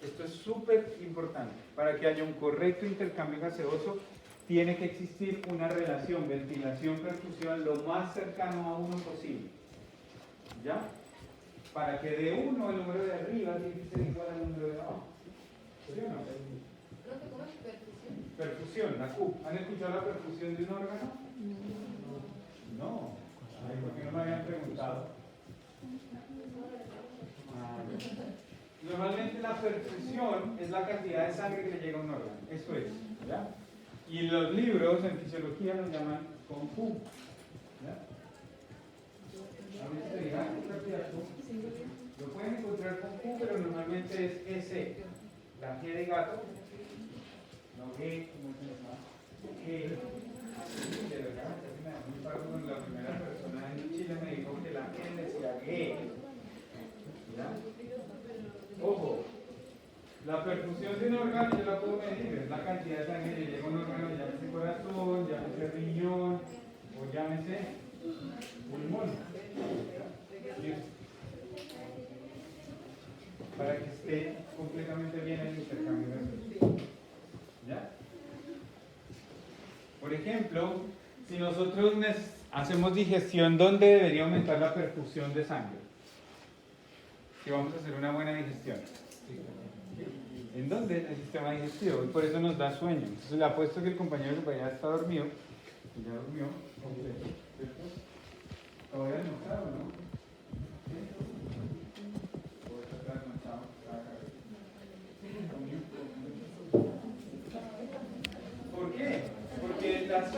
Esto es súper importante. Para que haya un correcto intercambio gaseoso, tiene que existir una relación ventilación-perfusión lo más cercano a 1 posible, ¿ya? Para que de 1 el número de arriba tiene que ser igual al número de abajo. ¿Sí o no? ¿Cómo es perfusión? Perfusión, la Q. ¿Han escuchado la perfusión de un órgano? No. Ay, ¿por qué no me habían preguntado? Normalmente la perfusión es la cantidad de sangre que le llega a un órgano. Eso es, ¿ya? Y los libros en fisiología los llaman con Q. ¿Ya? A veces se dirá, lo pueden encontrar con Q, pero normalmente es S. La G de gato. No G, ¿cómo se llama? G. De verdad, casi me da un paro con la primera persona en Chile me dijo que la G decía G. ¿Ya? Ojo, la perfusión de un órgano yo la puedo medir, es la cantidad de sangre que llega a un órgano, llámese corazón, llámese riñón, o llámese pulmón. ¿Listo? Para que esté completamente bien el intercambio gaseoso. ¿Ya? Por ejemplo, si nosotros hacemos digestión, ¿dónde debería aumentar la perfusión de sangre? Que vamos a hacer una buena digestión. ¿En dónde? En el sistema digestivo. Y por eso nos da sueño. Entonces le apuesto que el compañero ya está dormido. Y ya durmió. ¿Cierto? ¿Todavía almorzado, no? ¿Sí? ¿O está trasnochado?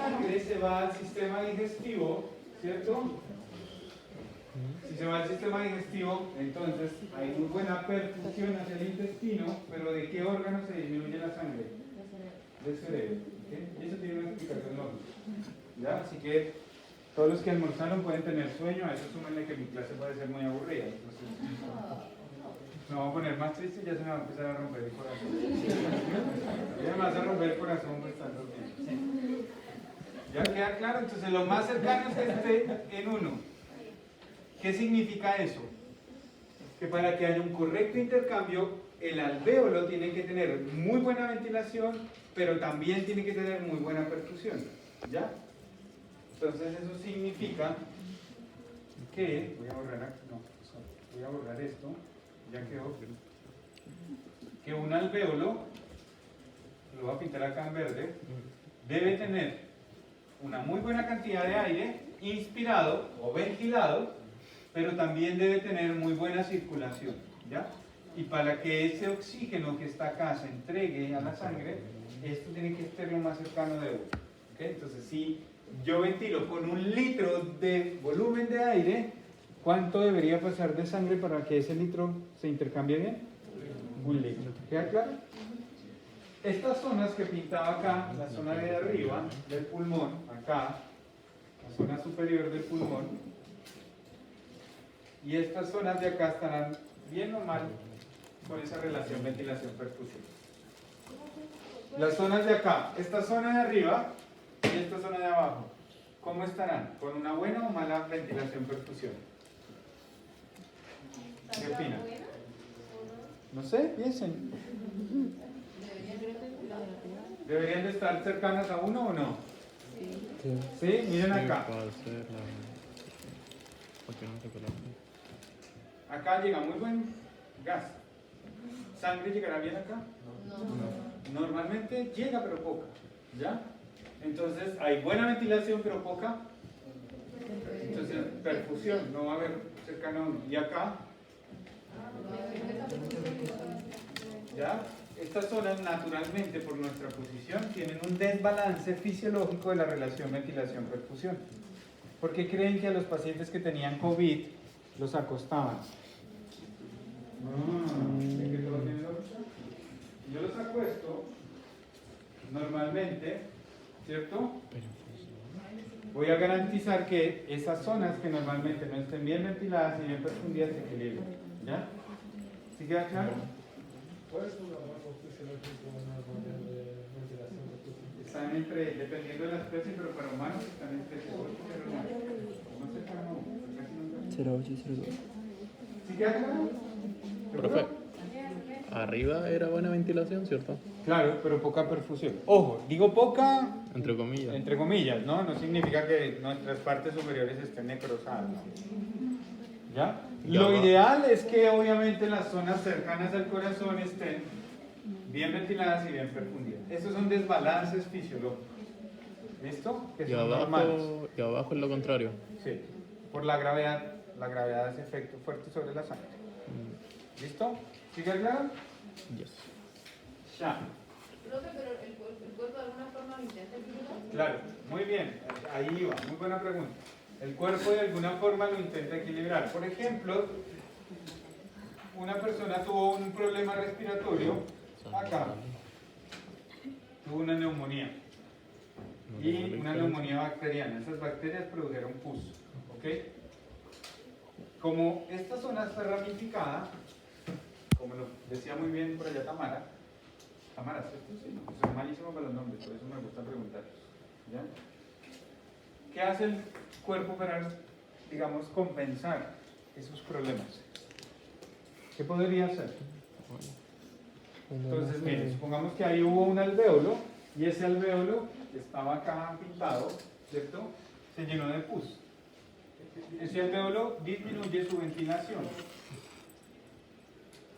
sangre se va al sistema digestivo, ¿cierto? Si se va al sistema digestivo, entonces hay muy buena perfusión hacia el intestino, pero ¿de qué órgano se disminuye la sangre? Del cerebro. ¿Ok? Y eso tiene una explicación lógica. ¿Ya? Así que todos los que almorzaron pueden tener sueño, a eso súmenle que mi clase puede ser muy aburrida. Entonces, me voy a poner más triste y ya se me va a empezar a romper el corazón. Ya me vas a romper el corazón por estar durmiendo. ¿Ya queda claro? Entonces lo más cercano es que esté en 1. ¿Qué significa eso? Que para que haya un correcto intercambio, el alvéolo tiene que tener muy buena ventilación, pero también tiene que tener muy buena perfusión. ¿Ya? Entonces eso significa que, voy a borrar esto, ya quedó, que un alvéolo, lo voy a pintar acá en verde, debe tener una muy buena cantidad de aire inspirado o ventilado, pero también debe tener muy buena circulación, ¿ya? Y para que ese oxígeno que está acá se entregue a la sangre, esto tiene que estar lo más cercano de 1. ¿Ok? Entonces, si yo ventilo con 1 litro de volumen de aire, ¿cuánto debería pasar de sangre para que ese litro se intercambie bien? 1 litro. ¿Queda claro? Estas zonas que pintaba acá, la zona de arriba del pulmón, acá, la zona superior del pulmón, y estas zonas de acá estarán bien o mal con esa relación ventilación-perfusión. Las zonas de acá, esta zona de arriba y esta zona de abajo, ¿cómo estarán? ¿Con una buena o mala ventilación-perfusión? ¿Qué opinan? No sé, piensen. ¿Deberían de estar cercanas a 1 o no? Sí. ¿Sí? Miren acá. Puede ser porque no se coloca. Acá llega muy buen gas. ¿Sangre llegará bien acá? No. Normalmente llega pero poca. ¿Ya? Entonces hay buena ventilación pero poca. Entonces perfusión no va a haber cercano a 1. Y acá, ¿ya? Estas zonas naturalmente por nuestra posición tienen un desbalance fisiológico de la relación ventilación-perfusión. ¿Por qué creen que a los pacientes que tenían COVID los acostaban? ¿Ven que todo tiene lógica? Yo los acuesto normalmente, ¿cierto? Voy a garantizar que esas zonas que normalmente no estén bien ventiladas y bien perfundidas se equilibren. ¿Ya? ¿Sí queda claro? ¿Cuál es un rango fisiológico normal de ventilación? Están entre, dependiendo de la especie, pero para humanos están entre 0,8 y 0,9. No sé cómo, casi no. 0,8 y 0,2. ¿Sí queda claro? Profe, arriba era buena ventilación, ¿cierto? Claro, pero poca perfusión. Ojo, digo poca Entre comillas. entre comillas, ¿no? No significa que nuestras partes superiores estén necrosadas. ¿Ya? Ya Lo va. ideal es que obviamente las zonas cercanas al corazón estén bien ventiladas y bien perfundidas. Esos son desbalances fisiológicos. ¿Listo? Que Y son normales. abajo es lo contrario. Sí, por la gravedad hace efecto fuerte sobre la sangre. ¿Listo? ¿Sigue claro? Yes. Ya. Profe, pero el cuerpo de alguna forma lo intenta equilibrar. Claro, muy bien, ahí va, muy buena pregunta. El cuerpo de alguna forma lo intenta equilibrar. Por ejemplo, una persona tuvo un problema respiratorio acá, tuvo una neumonía y una neumonía bacteriana. Esas bacterias produjeron pus, ¿ok? Como esta zona está ramificada, como lo decía muy bien por allá Tamara, ¿cierto? Sí, soy malísimo con los nombres, por eso me gusta preguntar. ¿Ya? ¿Qué hace el cuerpo para, digamos, compensar esos problemas? ¿Qué podría hacer? Entonces, miren, supongamos que ahí hubo un alvéolo y ese alvéolo que estaba acá pintado, ¿cierto? Se llenó de pus. Ese alvéolo disminuye su ventilación.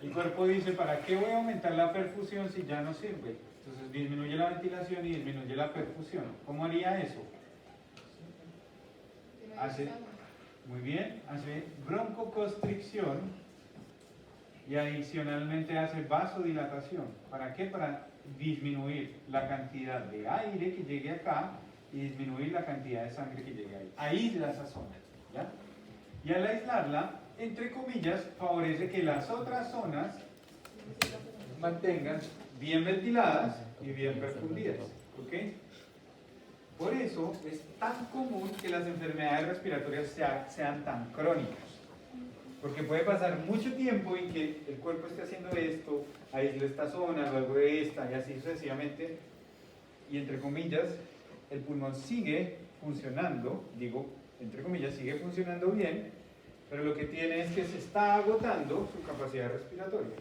El cuerpo dice, ¿para qué voy a aumentar la perfusión si ya no sirve? Entonces disminuye la ventilación y disminuye la perfusión. ¿Cómo haría eso? Hace, muy bien, hace broncoconstricción y adicionalmente hace vasodilatación. ¿Para qué? Para disminuir la cantidad de aire que llegue acá y disminuir la cantidad de sangre que llegue ahí. Aísla esa zona, ¿ya? Y al aislarla, entre comillas, favorece que las otras zonas mantengan bien ventiladas y bien perfundidas, ¿ok? Por eso es tan común que las enfermedades respiratorias sean tan crónicas. Porque puede pasar mucho tiempo en que el cuerpo esté haciendo esto, aísle esta zona, luego esta, y así sucesivamente. Y entre comillas, el pulmón sigue funcionando, digo, entre comillas, sigue funcionando bien, pero lo que tiene es que se está agotando su capacidad respiratoria.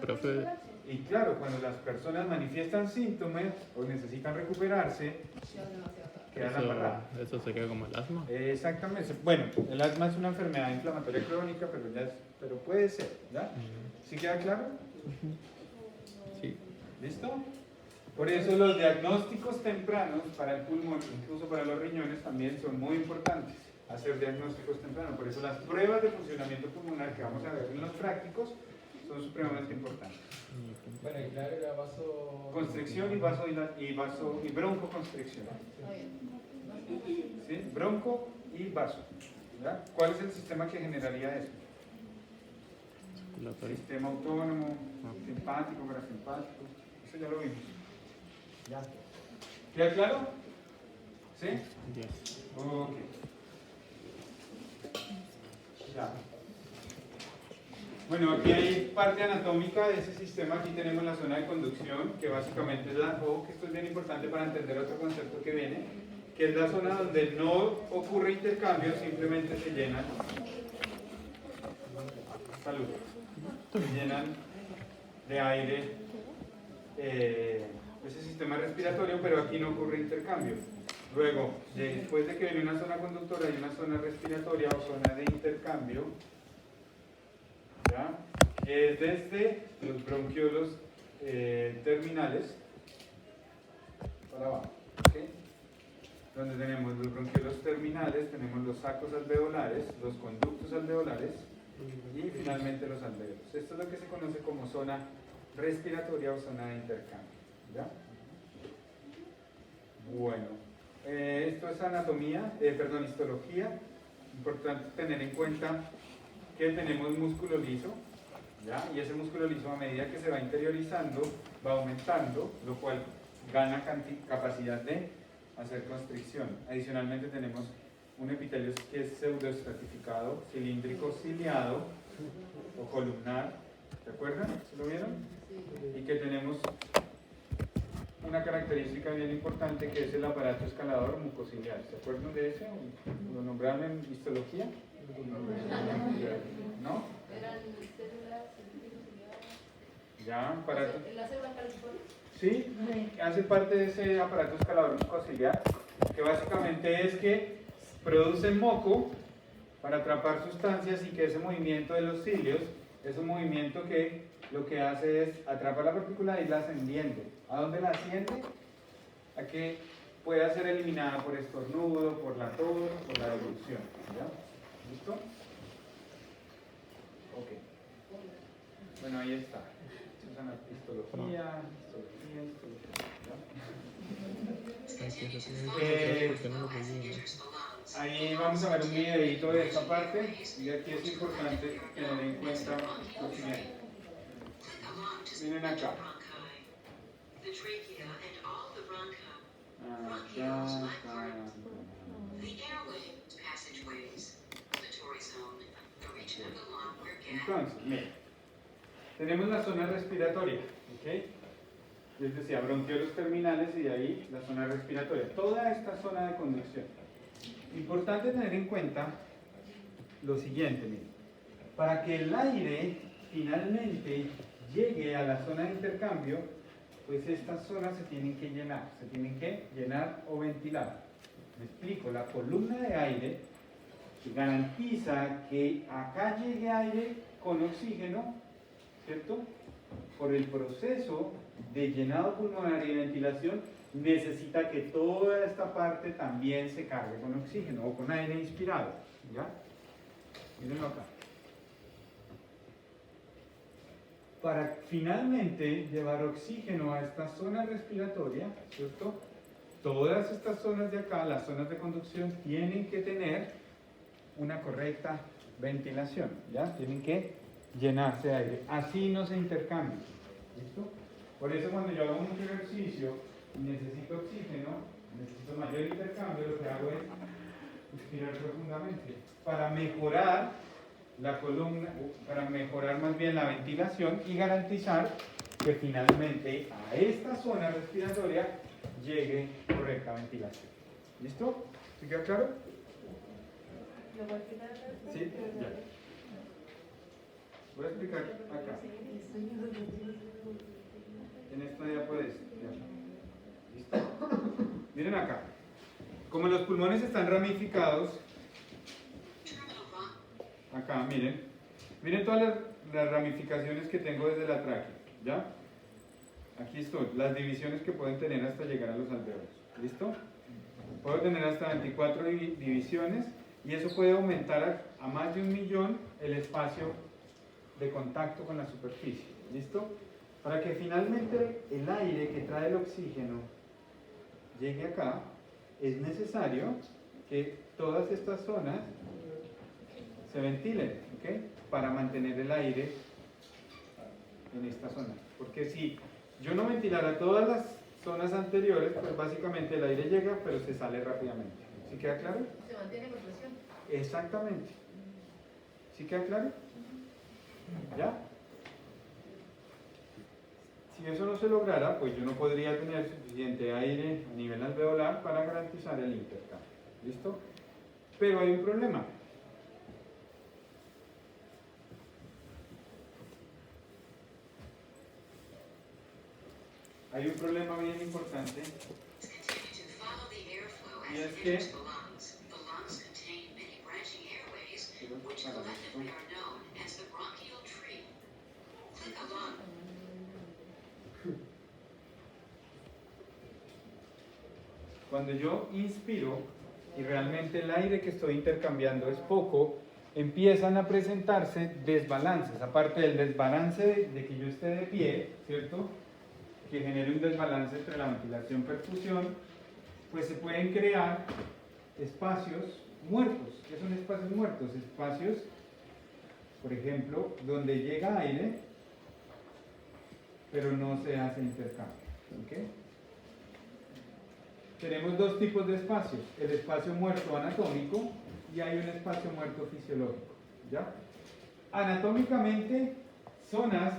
Profe, Y claro, cuando las personas manifiestan síntomas o necesitan recuperarse, queda la embarrada. eso se queda como el asma. Exactamente. Bueno, el asma es una enfermedad inflamatoria crónica, pero puede ser, ¿ya? ¿Sí queda claro? Sí. ¿Listo? Por eso los diagnósticos tempranos para el pulmón, incluso para los riñones, también son muy importantes. Hacer diagnósticos tempranos. Por eso las pruebas de funcionamiento pulmonar que vamos a ver en los prácticos son supremamente importantes. Bueno, y claro, era vaso... Constricción y broncoconstricción. ¿Sí? Bronco y vaso. ¿Ya? ¿Cuál es el sistema que generaría eso? Circulatorio. Sistema autónomo, simpático, parasimpático. Eso ya lo vimos. ¿Ya? ¿Queda claro? ¿Sí? Yes. Ok. Ya. Bueno, aquí hay parte anatómica de ese sistema. Aquí tenemos la zona de conducción, que básicamente es la... Ojo, que esto es bien importante para entender otro concepto que viene, que es la zona donde no ocurre intercambio, simplemente se llenan... Salud. Se llenan de aire ese sistema respiratorio, pero aquí no ocurre intercambio. Luego, después de que viene una zona conductora, hay una zona respiratoria o zona de intercambio, ¿ya? Es desde los bronquiolos terminales para abajo, ¿ok? Donde tenemos los bronquiolos terminales, tenemos los sacos alveolares, los conductos alveolares y finalmente los alvéolos. Esto es lo que se conoce como zona respiratoria o zona de intercambio, ¿ya? Bueno, esto es anatomía, histología. Importante tener en cuenta que tenemos músculo liso, ¿ya? Y ese músculo liso, a medida que se va interiorizando, va aumentando, lo cual gana capacidad de hacer constricción. Adicionalmente tenemos un epitelio que es pseudoestratificado, cilíndrico ciliado o columnar, ¿se acuerdan? ¿Se lo vieron? Y que tenemos una característica bien importante que es el aparato escalador mucociliar. ¿Se acuerdan de ese? ¿Lo nombraron en histología? ¿No? Eran células, Ya, aparato. ¿las células calciformes? Sí, hace parte de ese aparato escalador mucociliar, que básicamente es que produce moco para atrapar sustancias y que ese movimiento de los cilios es un movimiento que lo que hace es atrapar la partícula y la ascendiendo. ¿A dónde la asciende? A que pueda ser eliminada por estornudo, por la tos, por la devolución. ¿Ya? ¿Listo? Ok. Bueno, ahí está. Esto es la histología, ahí vamos a ver un videito de esta parte y aquí es importante tener en cuenta lo siguiente. Miren acá. Entonces, miren, tenemos la zona respiratoria, ¿ok? Les decía, bronquiolos terminales y de ahí la zona respiratoria. Toda esta zona de conducción. Importante tener en cuenta lo siguiente, miren. Para que el aire finalmente llegue a la zona de intercambio, pues estas zonas se tienen que llenar o ventilar. Me explico, la columna de aire garantiza que acá llegue aire con oxígeno, ¿cierto? Por el proceso de llenado pulmonar y ventilación, necesita que toda esta parte también se cargue con oxígeno o con aire inspirado, ¿ya? Mírenlo acá. Para finalmente llevar oxígeno a esta zona respiratoria, ¿cierto? todas estas zonas de acá, las zonas de conducción, tienen que tener una correcta ventilación, ¿ya? Tienen que llenarse de aire, así no se intercambian, ¿listo? Por eso cuando yo hago mucho ejercicio y necesito oxígeno, necesito mayor intercambio, lo que hago es respirar profundamente para mejorar la columna, para mejorar más bien la ventilación y garantizar que finalmente a esta zona respiratoria llegue correcta ventilación. ¿Listo? ¿Sí queda claro? ¿Lo puedo explicar acá? Sí, ya. Voy a explicar acá. En esta ya puedes. ¿Listo? Miren acá. Como los pulmones están ramificados, acá, miren. Miren todas las ramificaciones que tengo desde la tráquea. ¿Ya? Aquí estoy. Las divisiones que pueden tener hasta llegar a los alveolos. ¿Listo? Puedo tener hasta 24 divisiones y eso puede aumentar a más de 1.000.000 el espacio de contacto con la superficie. ¿Listo? Para que finalmente el aire que trae el oxígeno llegue acá, es necesario que todas estas zonas se ventilen, ¿ok? Para mantener el aire en esta zona. Porque si yo no ventilara todas las zonas anteriores, pues básicamente el aire llega, pero se sale rápidamente. ¿Sí queda claro? Se mantiene con presión. Exactamente. ¿Sí queda claro? ¿Ya? Si eso no se lograra, pues yo no podría tener suficiente aire a nivel alveolar para garantizar el intercambio. ¿Listo? Pero hay un problema. Hay un problema bien importante. Y es que cuando yo inspiro y realmente el aire que estoy intercambiando es poco, empiezan a presentarse desbalances, aparte del desbalance de que yo esté de pie, ¿cierto? Que genere un desbalance entre la ventilación y perfusión, pues se pueden crear espacios muertos. ¿Qué son espacios muertos? Espacios, por ejemplo, donde llega aire, pero no se hace intercambio. ¿Ok? Tenemos dos tipos de espacios, el espacio muerto anatómico y hay un espacio muerto fisiológico. ¿Ya? Anatómicamente, zonas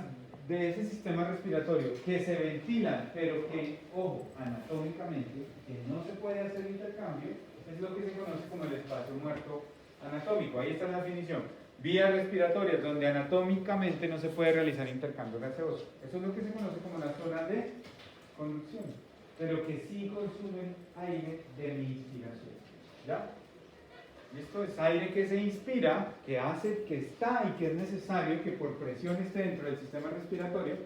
de ese sistema respiratorio que se ventilan, pero que, ojo, anatómicamente, que no se puede hacer intercambio, es lo que se conoce como el espacio muerto anatómico. Ahí está la definición. Vías respiratorias donde anatómicamente no se puede realizar intercambio gaseoso. Eso es lo que se conoce como la zona de conducción, pero que sí consumen aire de mi inspiración. ¿Ya? Esto es aire que se inspira, que hace, que está y que es necesario que por presión esté dentro del sistema respiratorio,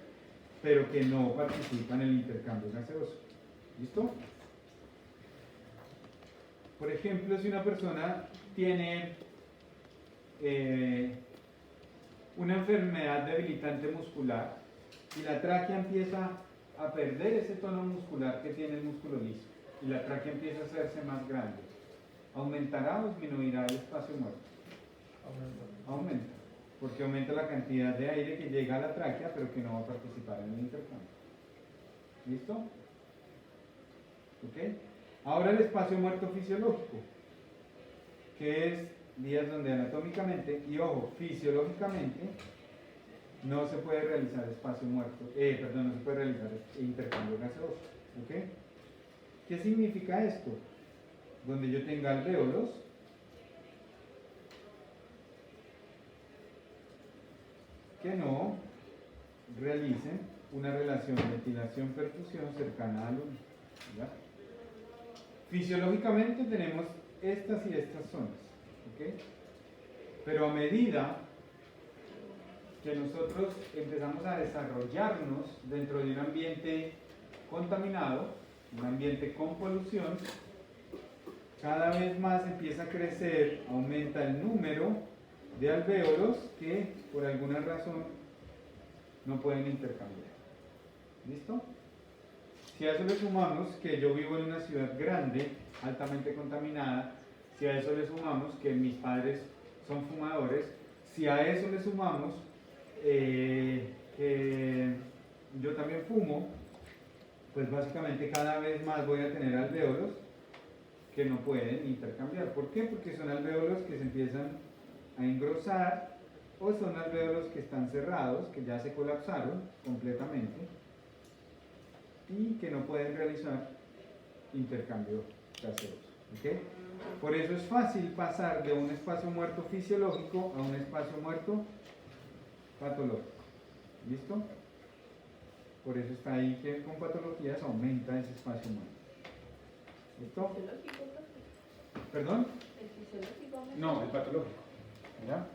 pero que no participa en el intercambio gaseoso. ¿Listo? Por ejemplo, si una persona tiene una enfermedad debilitante muscular y la tráquea empieza a perder ese tono muscular que tiene el músculo liso y la tráquea empieza a hacerse más grande, ¿aumentará o disminuirá el espacio muerto? Aumenta, porque aumenta la cantidad de aire que llega a la tráquea, pero que no va a participar en el intercambio. ¿Listo? ¿Ok? Ahora el espacio muerto fisiológico, que es vías donde anatómicamente, y ojo, fisiológicamente, no se puede realizar espacio muerto, no se puede realizar intercambio gaseoso. ¿Ok? ¿Qué significa esto? Donde yo tenga alvéolos, que no realicen una relación ventilación-perfusión cercana al uno. ¿Ya? Fisiológicamente tenemos estas y estas zonas, ¿ok? Pero a medida que nosotros empezamos a desarrollarnos dentro de un ambiente contaminado, un ambiente con polución, cada vez más empieza a crecer, aumenta el número de alvéolos que por alguna razón no pueden intercambiar. ¿Listo? Si a eso le sumamos que yo vivo en una ciudad grande, altamente contaminada, si a eso le sumamos que mis padres son fumadores, si a eso le sumamos que yo también fumo, pues básicamente cada vez más voy a tener alvéolos que no pueden intercambiar. ¿Por qué? Porque son alvéolos que se empiezan a engrosar o son alvéolos que están cerrados, que ya se colapsaron completamente y que no pueden realizar intercambio gaseoso. ¿Ok? Por eso es fácil pasar de un espacio muerto fisiológico a un espacio muerto patológico. ¿Listo? Por eso está ahí que con patologías aumenta ese espacio muerto. ¿Listo? Fisiológico, ¿Perdón? el fisiológico. No, el patológico. ¿Ya?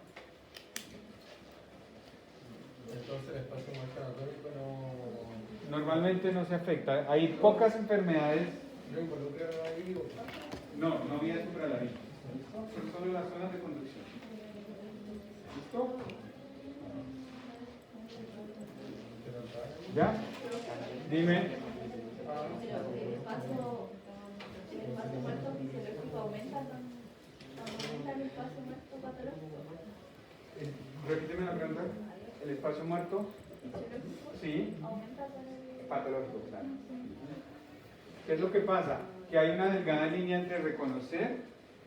Entonces el espacio muerto anatómico no... Normalmente no se afecta. Hay pocas enfermedades. ¿No involucraron ahí o...? No vía supralaringe. ¿Listo? Son solo las zonas de conducción. ¿Listo? ¿Ya? Dime. Pero el espacio muerto fisiológico aumenta el espacio muerto patológico. Repíteme la pregunta. ¿El espacio muerto? Fisiológico Sí. aumenta con el Patológico, claro. ¿Qué es lo que pasa? Que hay una delgada línea entre reconocer,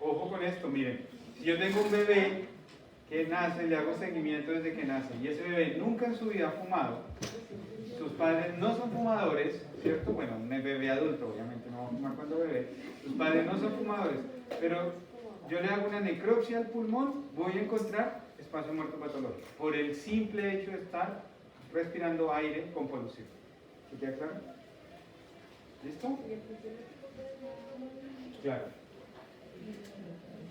ojo con esto, miren, si yo tengo un bebé que nace, le hago seguimiento desde que nace, y ese bebé nunca en su vida ha fumado, sus padres no son fumadores, ¿cierto? Bueno, un bebé adulto, obviamente no va a fumar cuando bebé, sus padres no son fumadores, pero yo le hago una necropsia al pulmón, voy a encontrar espacio muerto patológico, por el simple hecho de estar respirando aire con polución. ¿Se queda claro? ¿Listo? Claro.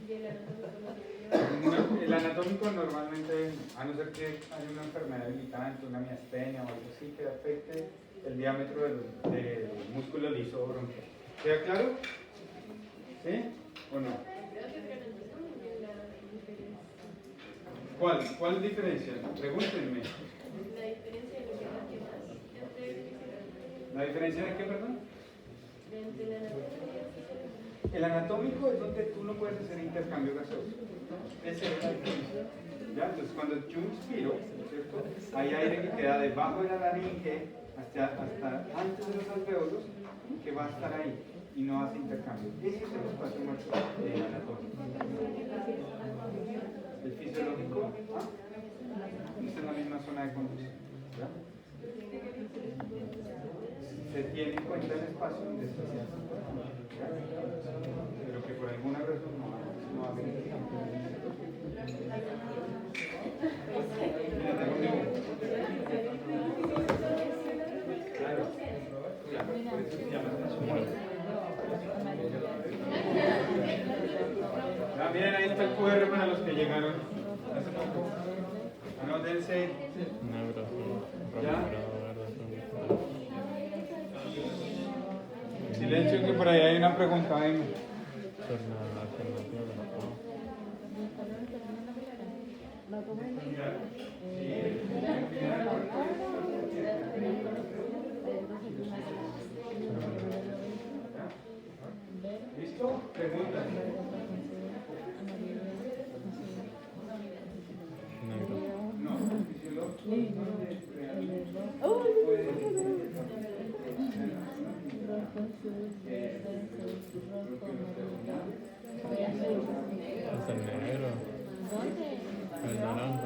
y el anatómico. El anatómico normalmente, a no ser que haya una enfermedad limitante, una miastenia o algo así que afecte el diámetro del músculo liso bronquial. ¿Queda claro? ¿Sí o no? ¿Cuál diferencia? Pregúntenme. La diferencia de lo que más entre el fisiológico. ¿La diferencia de qué, perdón? Entre la anatómica y el fisiológico. El anatómico es donde tú no puedes hacer intercambio gaseoso. Esa es la diferencia. ¿Ya? Entonces, cuando yo inspiro, ¿cierto? Hay aire que queda debajo de la laringe hasta antes de los alvéolos que va a estar ahí y no hace intercambio. Ese es el espacio muerto anatómico. El fisiológico, está en la misma zona de conducción. ¿Ya? Se tiene en cuenta el espacio donde se hace pero que por alguna razón no ha venido. Claro, por eso se llama espacio muerto. Ah, miren, ahí está el QR para los que llegaron hace poco. Anótense. ¿Ya? Silencio que por ahí hay una pregunta. Ven. ¿Listo? Pregunta. No, Es el negro. El naranja.